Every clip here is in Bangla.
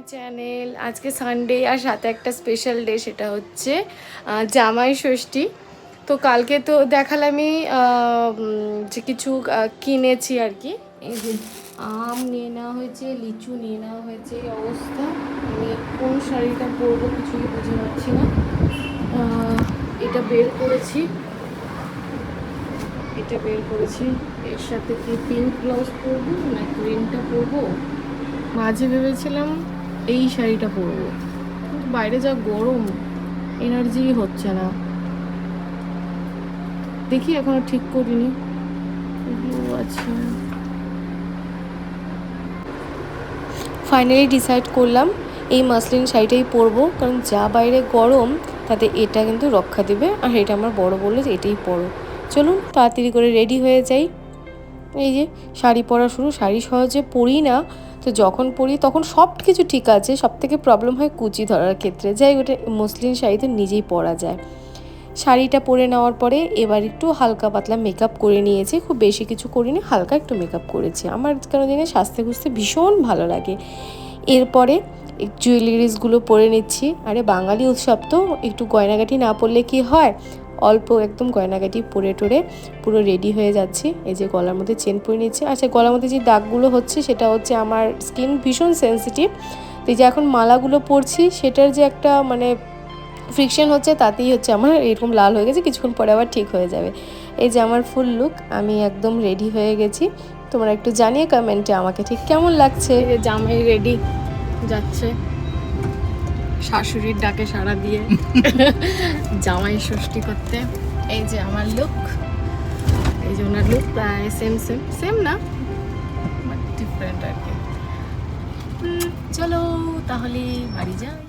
My channel. আজকে সানডে আর সাথে একটা স্পেশাল ডে, সেটা হচ্ছে জামাই ষষ্ঠী। তো কালকে তো দেখালামই যে কিছু কিনেছি আর কি। এই যে আম নিয়ে নেওয়া হয়েছে, লিচু নিয়ে নেওয়া হয়েছে। এই অবস্থা, আমি কোন শাড়িটা পরবো কিছুই বুঝতে পারছি না। এটা বের করেছি, এর সাথে কি পিঙ্ক ব্লাউজ পরবো না গ্রিনটা পরবো। মাঝে ভেবেছিলাম এই শাড়িটা পরবো, কিন্তু বাইরে যা গরম, এনার্জি হচ্ছে না। দেখি এখনো ঠিক করিনি। আচ্ছা, ফাইনালি ডিসাইড করলাম এই মাসলিন শাড়িটাই পরবো, কারণ যা বাইরে গরম তাতে এটা কিন্তু রক্ষা দেবে। আর এটা আমার বড় বললো যে এটাই পরো। চলুন তাড়াতাড়ি করে রেডি হয়ে যাই। এই যে শাড়ি পরা শুরু। শাড়ি সহজে পরি না, তো যখন পরি তখন সব কিছু ঠিক আছে, সব থেকে প্রবলেম হয় কুচি ধরার ক্ষেত্রে। যাই ওটা মসলিন শাড়ি তো নিজেই পরা যায়। শাড়িটা পরে নেওয়ার পরে এবার একটু হালকা পাতলা মেকআপ করে নিয়েছি, খুব বেশি কিছু করিনি, হালকা একটু মেকআপ করেছি। আমার কেন জানি সাজতে খুঁজতে ভীষণ ভালো লাগে। এরপরে জুয়েলারিসগুলো পরে নিচ্ছি। আরে বাঙালি উৎসব তো, একটু গয়নাগাটি না পরলে কি হয়। অল্প একদম গয়নাগাটি পরে টরে পুরো রেডি হয়ে যাচ্ছি। এই যে গলার মধ্যে চেন পরে নিচ্ছি। আচ্ছা, গলার মধ্যে যে দাগগুলো হচ্ছে সেটা হচ্ছে আমার স্কিন ভীষণ সেন্সিটিভ। তো এই যে এখন মালাগুলো পরছি, সেটার যে একটা মানে ফ্রিকশন হচ্ছে, তাতেই হচ্ছে আমার এরকম লাল হয়ে গেছে। কিছুক্ষণ পরে আবার ঠিক হয়ে যাবে। এই যে আমার ফুল লুক, আমি একদম রেডি হয়ে গেছি। তোমরা একটু জানিয়ে কমেন্টে আমাকে ঠিক কেমন লাগছে। এই যে জামাই রেডি যাচ্ছে শাশুড়ির ডাকে সাড়া দিয়ে জামাই ষষ্ঠী করতে। এই যে আমার লুক, এই যে ওনার লুক প্রায় সেম সেম সেম না, ডিফারেন্ট আর কি। চলো তাহলে বাড়ি যাই।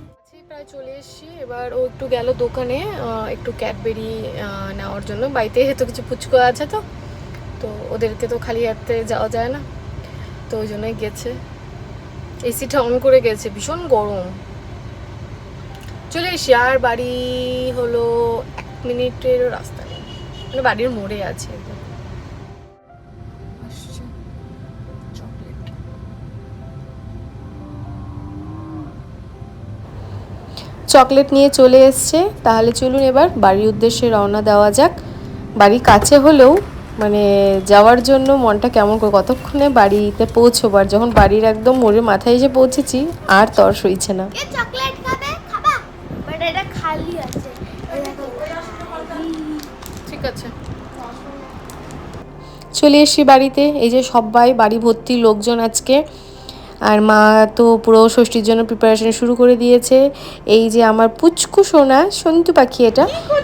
প্রায় চলে এসেছি। এবার ও একটু গেল দোকানে একটু ক্যাডবেরি নেওয়ার জন্য। বাড়িতে তো কিছু পুচকো আছে, তো তো ওদেরকে তো খালি হাতে যাওয়া যায় না, তো ওই জন্যই গেছে। এসিটা অন করে গেছে, ভীষণ গরম। চলে এসছি। আর বাড়ি হলো 1 মিনিটেরও রাস্তা নেই, মানে বাড়ির মোড়ে আছে। চকলেট নিয়ে চলে এসছে। তাহলে চলুন এবার বাড়ির উদ্দেশ্যে রওনা দেওয়া যাক। বাড়ি কাছে হলেও মানে যাওয়ার জন্য মনটা কেমন করে, কতক্ষণে বাড়িতে পৌঁছবার। যখন বাড়ির একদম মোড়ের মাথায় এসে পৌঁছেছি, আর তর সইছে না। চকলেট খাবে খাবা, বাট এটা খালি আছে। ঠিক আছে, চলে এসছি বাড়িতে। এই যে সবাই বাড়ি ভর্তি লোকজন আজকে। আর মা তো পুরো ষষ্ঠীর জন্য প্রিপারেশন শুরু করে দিয়েছে। এই যে আমার পুচকু সোনা সন্তু পাখি,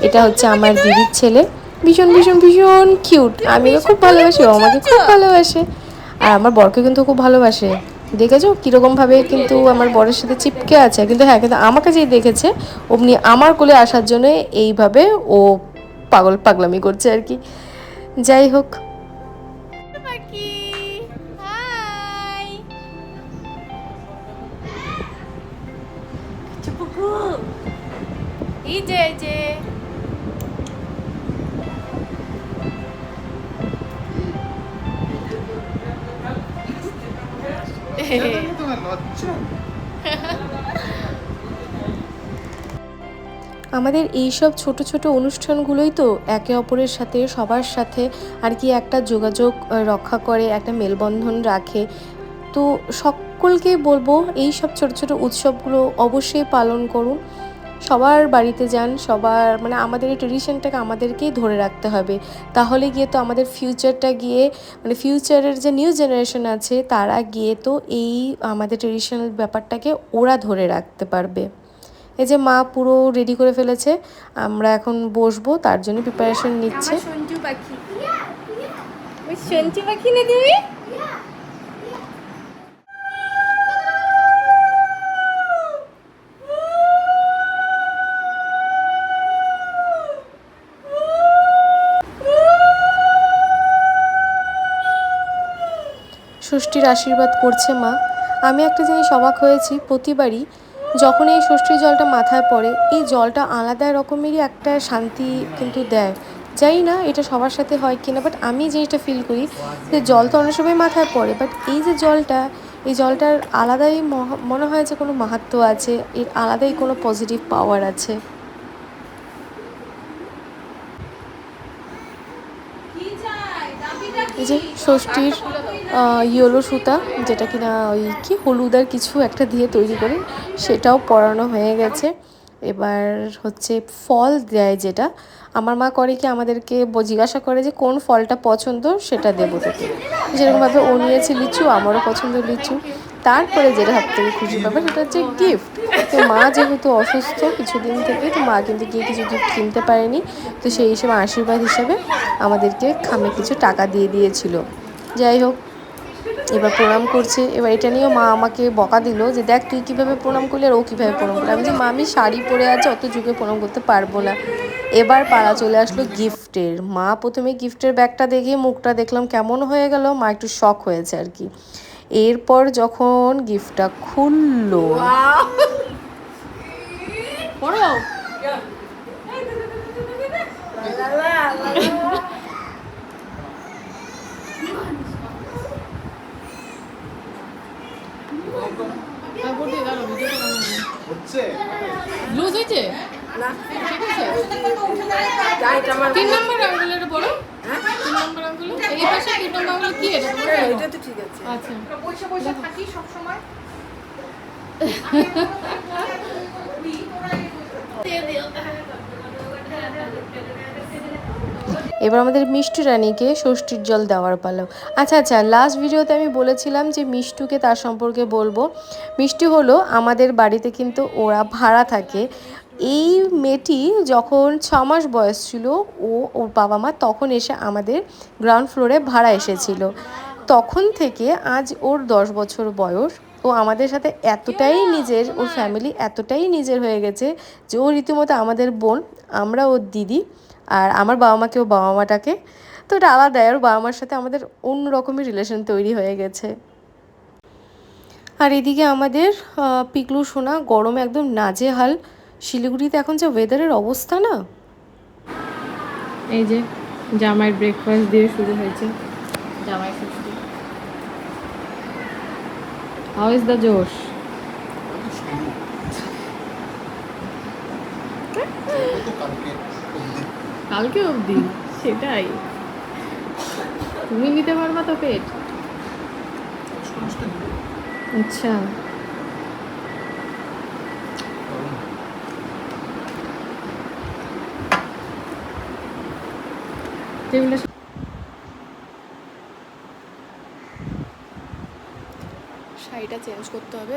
এটা হচ্ছে আমার দিদির ছেলে। ভীষণ ভীষণ ভীষণ কিউট। আমি ওকে খুব ভালোবাসি, ও আমাকে খুব ভালোবাসে। আর আমার বরকে কিন্তু খুব ভালোবাসে। দেখেছো কীরকমভাবে কিন্তু আমার বরের সাথে চিপকে আছে। কিন্তু হ্যাঁ, কিন্তু আমাকে যেই দেখেছে অমনি আমার কোলে আসার জন্য এইভাবে ও পাগলামি করছে আর কি। যাই হোক, এই যে আমাদের এইসব ছোট ছোট অনুষ্ঠানগুলোই তো একে অপরের সাথে সবার সাথে আর কি একটা যোগাযোগ রক্ষা করে, একটা মেলবন্ধন রাখে। তো সকলকে বলবো এই সব ছোট ছোট উৎসবগুলো অবশ্যই পালন করুন। সবার বাড়িতে যান, সবার মানে আমাদের এই ট্রেডিশনটাকে আমাদেরকেই ধরে রাখতে হবে। তাহলে গিয়ে তো আমাদের ফিউচারটা গিয়ে মানে ফিউচারের যে নিউ জেনারেশন আছে তারা গিয়ে তো এই আমাদের ট্রেডিশনাল ব্যাপারটাকে ওরা ধরে রাখতে পারবে। এই যে মা পুরো রেডি করে ফেলেছে, আমরা এখন বসবো, তার জন্য প্রিপারেশন নিচ্ছে। সঞ্জু পাখি, ওই সঞ্জু পাখি না তুমি? ষষ্ঠীর আশীর্বাদ করছে মা। আমি একটা জিনিস অবাক হয়েছি, প্রতিবারই যখন এই ষষ্ঠীর জলটা মাথায় পড়ে, এই জলটা আলাদা রকমেরই একটা শান্তি কিন্তু দেয়। জানি না এটা সবার সাথে হয় কিনা, বাট আমি জিনিসটা ফিল করি যে জল তো অনেক সময় মাথায় পড়ে, বাট এই যে জলটা, এই জলটার আলাদাই মনে হয় যে কোনো মাহাত্ম্য আছে, এর আলাদাই কোনো পজিটিভ পাওয়ার আছে। এই যে ষষ্ঠীর ইয়েলো সুতা, যেটা কিনা ওই কি হলুদ আর কিছু একটা দিয়ে তৈরি করে, সেটাও পরানো হয়ে গেছে। এবার হচ্ছে ফল দেয়, যেটা আমার মা করে কি আমাদেরকে জিজ্ঞাসা করে যে কোন ফলটা পছন্দ সেটা দেবো তোকে। যেরকমভাবে ও নিয়েছে লিচু, আমারও পছন্দ লিচু। তারপরে যেটা সব থেকে খুশি পাবে সেটা হচ্ছে গিফট। তো মা যেহেতু অসুস্থ কিছুদিন থেকে, তো মা কিন্তু গিয়ে কিছু গিফট কিনতে পারেনি, তো সেই হিসেবে আশীর্বাদ হিসেবে আমাদেরকে খামে কিছু টাকা দিয়ে দিয়েছিল। যাই হোক, এবার প্রণাম করছে। এবার এটা নিয়েও মা আমাকে বকা দিল যে দেখ তুই কীভাবে প্রণাম করলি আর ও কীভাবে প্রণাম করলি। আমি যে মা, আমি শাড়ি পরে আছে, অত যুগে প্রণাম করতে পারবো না। এবার পালা চলে আসলো গিফটের। মা প্রথমে গিফটের ব্যাগটা দেখে মুখটা দেখলাম কেমন হয়ে গেল, মা একটু শক হয়েছে আর কি। এরপর যখন গিফটটা খুললো, লুজ হয়েছে না, ঠিক আছে। 3 নম্বর আঙ্গুল, এটা বড়। 3 নম্বর আঙ্গুল এই পাশে, 3 নম্বর আঙ্গুল কি এটা? এটা তো ঠিক আছে। আচ্ছা, পয়সা পয়সা থাকি সব সময়। এবার আমাদের মিষ্টি রানীকে ষষ্ঠীর জল দেওয়ার পালা। আচ্ছা, লাস্ট ভিডিওতে আমি বলেছিলাম যে মিষ্টুকে তার সম্পর্কে বলবো। মিষ্টি হলো আমাদের বাড়িতে কিন্তু ওরা ভাড়া থাকে। এই মেয়েটি যখন 6 মাস বয়স ছিল, ওর বাবা মা তখন এসে আমাদের গ্রাউন্ড ফ্লোরে ভাড়া এসেছিল। তখন থেকে আজ ওর 10 বছর বয়স। ও আমাদের সাথে এতটাই নিজের, ওর ফ্যামিলি এতটাই নিজের হয়ে গেছে যে ও রীতিমতো আমাদের বোন, আমরা ওর দিদি। আর আমার বাবা মাকে ও বাবা মাটাকে, তো এটা আলাদাই। আর বাবা মার সাথে আমাদের অন্য রকমের রিলেশন তৈরি হয়ে গেছে। আর এদিকে আমাদের পিকলু সোনা গরমে একদম নাজেহাল। শিলিগুড়িতে এখন যে ওয়েদারের অবস্থা না। এই যে জামাইয়ের ব্রেকফাস্ট দিয়ে শুরু হয়েছে জামাই ষষ্ঠী। হাউ ইজ দ্য জোশ? কালকে অবধি, সেটাই। তুমি নিতে পারবা তো পেট? আচ্ছা, টেবিলে শাড়িটা চেঞ্জ করতে হবে,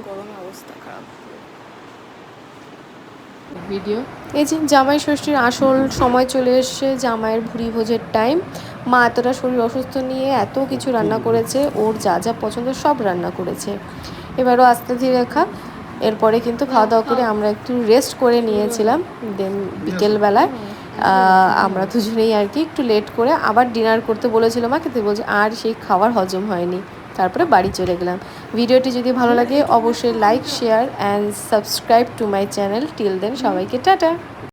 গরমে অবস্থা খারাপ। ভিডিও এই যে জামাই ষষ্ঠীর আসল সময় চলে এসছে, জামাইয়ের ভুড়ি ভোজের টাইম। মা এতটা শরীর অসুস্থ নিয়ে এত কিছু রান্না করেছে, ওর যা যা পছন্দ সব রান্না করেছে। এবারও আস্তে ধীরে খা। এরপরে কিন্তু খাওয়া দাওয়া করে আমরা একটু রেস্ট করে নিয়েছিলাম। দেন বিকেলবেলায় আমরা দুজনেই আর কি একটু লেট করে আবার ডিনার করতে বলেছিল মা, কিন্তু বলছে আর সেই খাবার হজম হয়নি। তারপরে বাড়ি চলে গেলাম। ভিডিওটি যদি ভালো লাগে অবশ্যই like, share and subscribe to my channel. Till then সবাইকে টাটা।